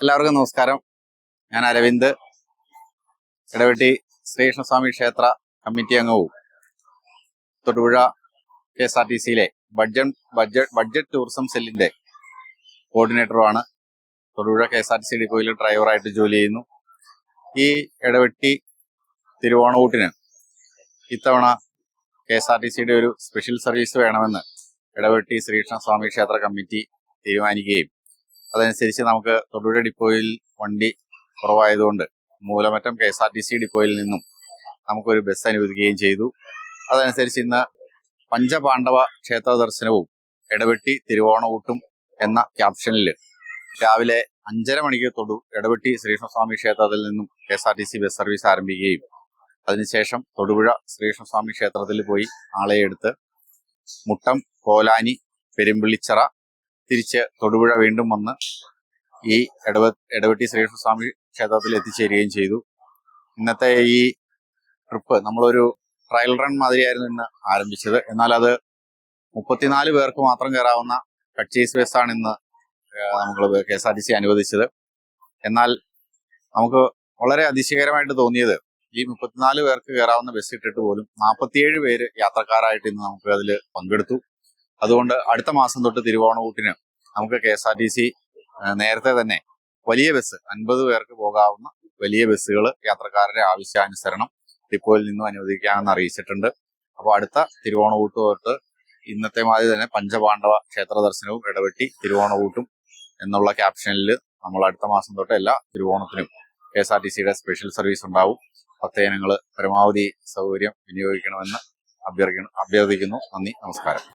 എല്ലാവർക്കും നമസ്കാരം. ഞാൻ അരവിന്ദ്, ഇടവെട്ടി ശ്രീകൃഷ്ണസ്വാമി ക്ഷേത്ര കമ്മിറ്റി അംഗവും തൊടുപുഴ KSRTCയിലെ ബഡ്ജറ്റ് ടൂറിസം സെല്ലിന്റെ കോർഡിനേറ്ററുമാണ്. തൊടുപുഴ KSRTC ഡിപ്പോയിൽ ഡ്രൈവറായിട്ട് ജോലി ചെയ്യുന്നു. ഈ ഇടവെട്ടി തിരുവോണൂട്ടിന് ഇത്തവണ KSRTCയുടെ ഒരു സ്പെഷ്യൽ സർവീസ് വേണമെന്ന് ഇടവെട്ടി ശ്രീകൃഷ്ണസ്വാമി ക്ഷേത്ര കമ്മിറ്റി തീരുമാനിക്കുകയും അതനുസരിച്ച് നമുക്ക് തൊടുപുഴ ഡിപ്പോയിൽ വണ്ടി കുറവായതുകൊണ്ട് മൂലമറ്റം KSRTC ഡിപ്പോയിൽ നിന്നും നമുക്കൊരു ബസ് അനുവദിക്കുകയും ചെയ്തു. അതനുസരിച്ച് ഇന്ന് പഞ്ചപാണ്ഡവ ക്ഷേത്ര ദർശനവും ഇടവെട്ടി തിരുവോണൂട്ടും എന്ന ക്യാപ്ഷനിൽ രാവിലെ 5:30 മണിക്ക് ഇടവെട്ടി ശ്രീകൃഷ്ണസ്വാമി ക്ഷേത്രത്തിൽ നിന്നും KSRTC ബസ് സർവീസ് ആരംഭിക്കുകയും അതിനുശേഷം തൊടുപുഴ ശ്രീകൃഷ്ണസ്വാമി ക്ഷേത്രത്തിൽ പോയി ആളെ എടുത്ത് മുട്ടം, കോലാനി, പെരുമ്പിളിച്ചിറ തിരിച്ച് തൊടുപുഴ വീണ്ടും വന്ന് ഈ ഇടവെട്ടി ശ്രീകൃഷ്ണസ്വാമി ക്ഷേത്രത്തിൽ എത്തിച്ചേരുകയും ചെയ്തു. ഇന്നത്തെ ഈ ട്രിപ്പ് നമ്മളൊരു ട്രയൽ റൺ മാതിരിയായിരുന്നു ഇന്ന് ആരംഭിച്ചത്. എന്നാൽ അത് 34 പേർക്ക് മാത്രം കയറാവുന്ന പർച്ചേസ് ബസ്സാണ് ഇന്ന് നമ്മൾ KSRTC അനുവദിച്ചത്. എന്നാൽ നമുക്ക് വളരെ അതിശയകരമായിട്ട് തോന്നിയത് ഈ 34 പേർക്ക് കയറാവുന്ന ബസ് ഇട്ടിട്ട് പോലും 47 പേര് യാത്രക്കാരായിട്ട് ഇന്ന് നമുക്ക് അതിൽ പങ്കെടുത്തു. അതുകൊണ്ട് അടുത്ത മാസം തൊട്ട് തിരുവോണൂട്ടിന് നമുക്ക് KSRTC നേരത്തെ തന്നെ വലിയ ബസ് 50 പേർക്ക് പോകാവുന്ന വലിയ ബസ്സുകൾ യാത്രക്കാരുടെ ആവശ്യാനുസരണം ഡിപ്പോയിൽ നിന്നും അനുവദിക്കാമെന്ന് അറിയിച്ചിട്ടുണ്ട്. അപ്പോൾ അടുത്ത തിരുവോണൂട്ട് തൊട്ട് ഇന്നത്തെ മാതിരി തന്നെ പഞ്ചപാണ്ഡവ ക്ഷേത്ര ദർശനവും ഇടവെട്ടി തിരുവോണൂട്ടും എന്നുള്ള ക്യാപ്ഷനിൽ നമ്മൾ അടുത്ത മാസം തൊട്ട് എല്ലാ തിരുവോണത്തിനും KSRTCയുടെ സ്പെഷ്യൽ സർവീസ് ഉണ്ടാവും. ഭക്തജനങ്ങൾ പരമാവധി സൗകര്യം വിനിയോഗിക്കണമെന്ന് അഭ്യർത്ഥിക്കുന്നു. നന്ദി, നമസ്കാരം.